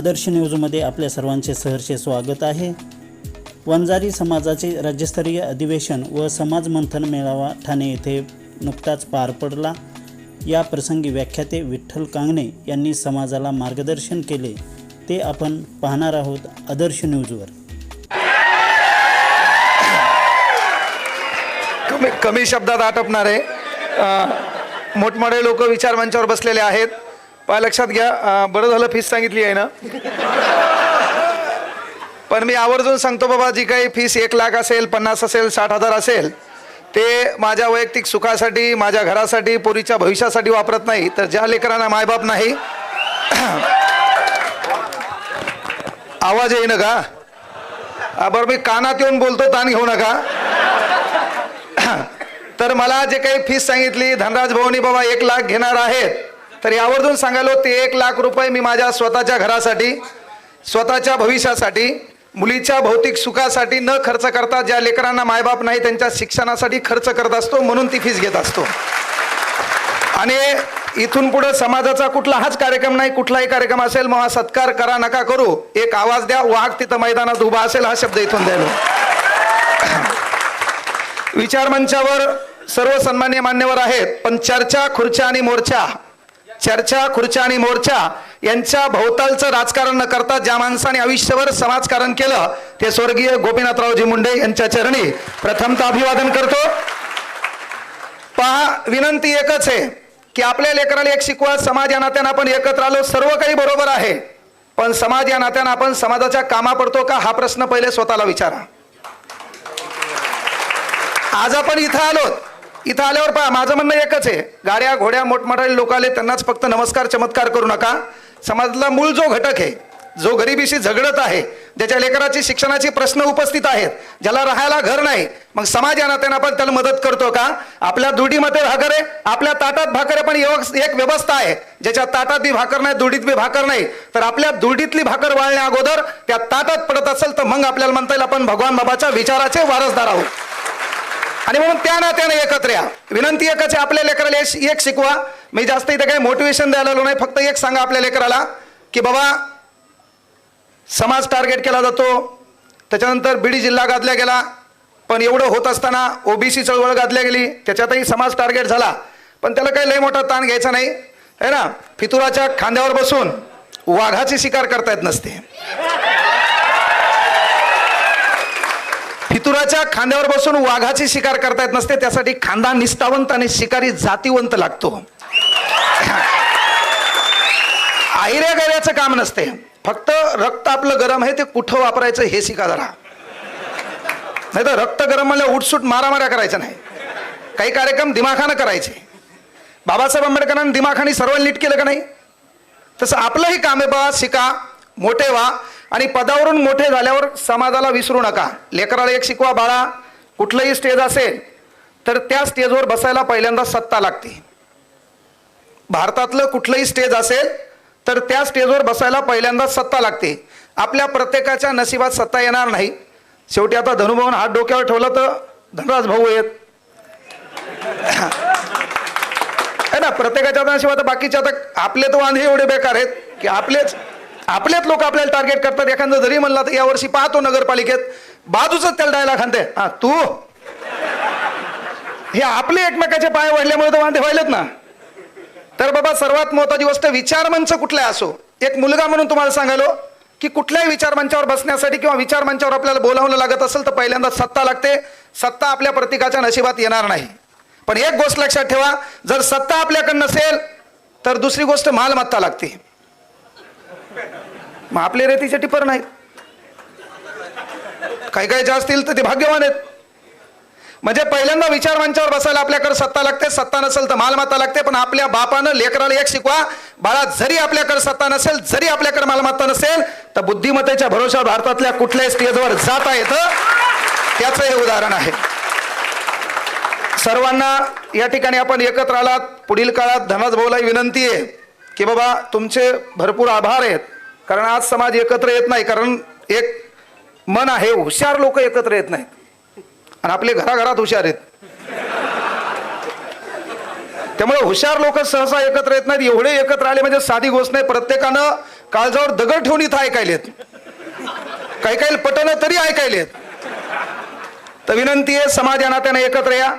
आदर्श न्यूजमध्ये आपल्या सर्वांचे सहर्ष स्वागत आहे। वंजारी समाजाचे राज्यस्तरीय अधिवेशन व समाज मंथन मेळावा ठाणे येथे नुकताच पार पडला। या प्रसंगी व्याख्याते विठ्ठल कांगणे यांनी समाजाला मार्गदर्शन केले, ते आपण पाहणार आहोत आदर्श न्यूजवर। कमी शब्दात आटपणारे मोठमोठे लोक विचार मंचावर बसलेले आहेत। लक्षात घ्या, बरं झालं फीस सांगितली आहे ना, पण मी आवर्जून सांगतो बाबा, जी काही फीस 1 लाख असेल, 50 असेल, 60,000 असेल, ते माझ्या वैयक्तिक सुखासाठी, माझ्या घरासाठी, पोरीच्या भविष्यासाठी वापरत नाही, तर ज्या लेकरांना मायबाप नाही, आवाज येई नका बरं, मी कानात येऊन बोलतो, ताण घेऊ नका। तर मला जे काही फीस सांगितली धनराज भाऊनी बाबा 1 लाख घेणार आहेत, तर यावरून सांगालो ते 1 लाख रुपये मी माझ्या स्वतःच्या घरासाठी, स्वतःच्या भविष्यासाठी, मुलीच्या भौतिक सुखासाठी न खर्च करता ज्या लेकरांना मायबाप नाही त्यांच्या शिक्षणासाठी खर्च करत असतो, म्हणून ती फीस घेत असतो। आणि इथून पुढे समाजाचा कुठलाच कार्यक्रम नाही, कुठलाही कार्यक्रम असेल मग सत्कार करा नका करू, एक आवाज द्या, वाघ तिथं मैदानात उभा असेल, हा शब्द इथून द्यायलो। विचार मंचावर सर्व सन्मान्य मान्यवर आहेत, पण चर्चा खुर्च्या आणि मोर्चा, चर्चा खुर्च्या आणि मोर्चा यांच्या भोवतालचं राजकारण न करता ज्या माणसाने आयुष्यभर समाजकारण केलं ते स्वर्गीय गोपीनाथरावजी मुंडे यांच्या चरणी प्रथमतः अभिवादन करतो। पहा, विनंती एकच आहे की आपल्या लेकराला एक शिकवा, समाज या नात्यानं आपण एकत्र आलो, सर्व काही बरोबर आहे, पण समाज या नात्यानं आपण समाजाच्या कामा पडतो का, हा प्रश्न पहिले स्वतःला विचारा। आज आपण इथं आलोत, इथं आल्यावर पहा, माझं म्हणणं एकच आहे, गाड्या घोड्या मोठमोठे लोक आले त्यांनाच फक्त नमस्कार चमत्कार करू नका। समाजातला मूळ जो घटक आहे, जो गरिबीशी झगडत आहे, ज्याच्या लेकराची शिक्षणाची प्रश्न उपस्थित आहेत, ज्याला राहायला घर नाही, मग समाज या नात्यानं आपण त्याला मदत करतो का? आपल्या दुडीमध्ये भाकर आहे, आपल्या ताटात भाकर आहे, पण एक व्यवस्था आहे, ज्याच्या ताटात बी भाकर नाही, दुडीत बी भाकर नाही, तर आपल्या दुडीतली भाकर वाळण्या अगोदर त्या ताटात पडत असेल तर मग आपल्याला म्हणता येईल आपण भगवान बाबाच्या विचाराचे वारसदार आहोत। आणि म्हणून त्या नात्याने एकत्र या। विनंती एकच आहे, आपल्या लेकराला एक शिकवा। मी जास्त इथे काही मोटिवेशन द्यायला आलो नाही, फक्त एक सांगा आपल्या लेकराला की बाबा समाज टार्गेट केला जातो, त्याच्यानंतर बीडी जिल्हा गाजला गेला, पण एवढं होत असताना ओबीसी चळवळ गाजल्या गेली, त्याच्यातही समाज टार्गेट झाला, पण त्याला काही लय मोठा ताण घ्यायचा नाही, है ना। फितुराच्या खांद्यावर बसून वाघाची शिकार करता येत नसते, फितुराच्या खांद्यावर बसून वाघाची शिकार करता येत नसते, त्यासाठी खांदा निष्ठावंत आणि शिकारी जातीवंत लागतो। आहिऱ्या गैऱ्याचं काम नसते, फक्त रक्त आपलं गरम आहे ते कुठं वापरायचं हे शिका जरा, नाही तर रक्त गरम म्हणलं उठसूट मारामाऱ्या करायचं नाही, काही कार्यक्रम दिमाखानं करायचे। बाबासाहेब आंबेडकरांनी दिमाखानी सर्व नीट केलं का नाही, तसं आपलंही काम आहे बा, शिका, मोठे व्हा, आणि पदावरून मोठे झाल्यावर समाजाला विसरू नका। लेकराला एक शिकवा, बाळा कुठलंही स्टेज असेल तर त्या स्टेजवर बसायला पहिल्यांदा सत्ता लागते। भारतातलं कुठलंही स्टेज असेल तर त्या स्टेजवर बसायला पहिल्यांदा सत्ता लागते। आपल्या प्रत्येकाच्या नशिबात सत्ता येणार नाही, शेवटी आता धनुभाऊन हात डोक्यावर ठेवला तर धनराज भाऊ आहेत, है ना। प्रत्येकाच्या नशिबात, बाकीच्या आता आपले तर वांधे एवढे बेकार आहेत की आपलेच लोक आपल्याला टार्गेट करतात। एखादं जरी म्हणला तर यावर्षी पाहतो नगरपालिकेत बाजूच त्याला डायलॉग खानते, हा तू, हे आपले एकमेकाचे पाय वाढल्यामुळे तर वांधे व्हायलेत ना। तर बाबा सर्वात महत्त्वाची गोष्ट, विचारमंच कुठला असो, एक मुलगा म्हणून तुम्हाला सांगालो की कुठल्याही विचारमंचावर बसण्यासाठी किंवा विचारमंचावर आपल्याला बोलावलं लागत असेल तर पहिल्यांदा सत्ता लागते। सत्ता आपल्या प्रत्येकाच्या नशिबात येणार नाही, पण एक गोष्ट लक्षात ठेवा, जर सत्ता आपल्याकडे नसेल तर दुसरी गोष्ट मालमत्ता लागते। मग आपले रेतीचे टिपर नाहीत, काही काही जे असतील तर ते भाग्यवान आहेत। म्हणजे पहिल्यांदा विचार मंचावर बसायला आपल्याकडे सत्ता लागते, सत्ता नसेल तर मालमत्ता लागते। पण आपल्या बापानं लेकराला एक शिकवा, बाळा जरी आपल्याकडे सत्ता नसेल, जरी आपल्याकडे मालमत्ता नसेल, तर बुद्धिमत्तेच्या भरोशावर भारतातल्या कुठल्याही स्टेजवर जाता येतं, त्याचं हे उदाहरण आहे। सर्वांना या ठिकाणी आपण एकत्र आलात, पुढील काळात धनराज भाऊला विनंती आहे की बाबा तुमचे भरपूर आभार आहेत, कारण आज समाज एकत्र येत नाही, कारण एक मन आहे, हुशार लोक एकत्र येत नाहीत, आणि आपले घराघरात हुशार आहेत, त्यामुळे हुशार लोक सहसा एकत्र येत नाहीत। एवढे एकत्र आले म्हणजे साधी गोष्ट नाही, प्रत्येकानं काळजावर दगड ठेवून इथं ऐकायलेत, काही काही पटणं तरी ऐकायलेत. तर विनंती आहे, समाज या नात्याने एकत्र या.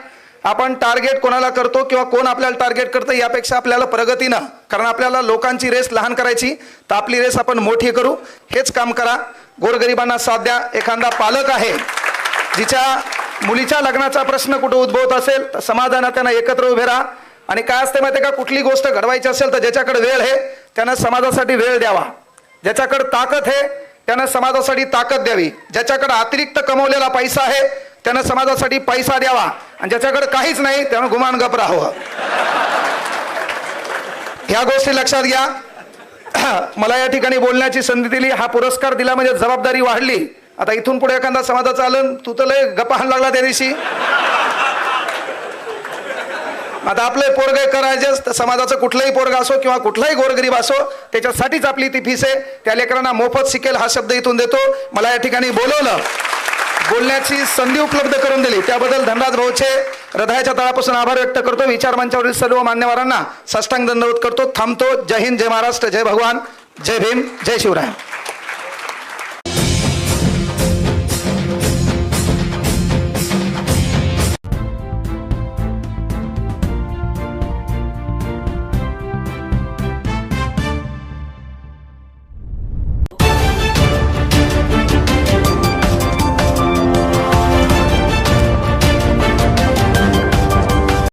आपण टार्गेट कोणाला करतो किंवा कोण आपल्याला टार्गेट करतं यापेक्षा आपल्याला प्रगतीनं, कारण आपल्याला लोकांची रेस लहान करायची, तर आपली रेस आपण मोठी करू, हेच काम करा. गोरगरिबांना साथ द्या. एखादा पालक आहे जिच्या मुलीच्या लग्नाचा प्रश्न कुठं उद्भवत असेल तर समाज या नात्याने एकत्र उभे राहा. आणि काय असते माहिती आहे का, कुठली गोष्ट घडवायची असेल तर ज्याच्याकडे वेळ आहे त्यानं समाजासाठी वेळ द्यावा, ज्याच्याकडे ताकद आहे त्यानं समाजासाठी ताकद द्यावी, ज्याच्याकडे अतिरिक्त कमवलेला पैसा आहे त्यानं समाजासाठी पैसा द्यावा, आणि ज्याच्याकडे काहीच नाही त्यानं गुमान गप राहावं. ह्या गोष्टी लक्षात घ्या. मला या ठिकाणी बोलण्याची संधी दिली, हा पुरस्कार दिला म्हणजे जबाबदारी वाढली. आता इथून पुढे एखादा समाजाचा आलं, तू तर लय गप्पा लागला त्या दिवशी. आता आपले पोरगे करायचे तर समाजाचं कुठलंही पोरगा असो किंवा कुठलाही गोरगरीब असो त्याच्यासाठीच आपली ती फीस आहे. त्या लेकरांना मोफत शिकेल हा शब्द इथून देतो. मला या ठिकाणी बोलवलं, बोलण्याची संधी उपलब्ध करून दिली त्याबद्दल धनराज भाऊचे हृदयाच्या तळापासून आभार व्यक्त करतो. विचार मंचावरील सर्व मान्यवरांना साष्टांग दंडवत करतो. थांबतो. जय हिंद, जय महाराष्ट्र, जय भगवान, जय भीम, जय शिवराय.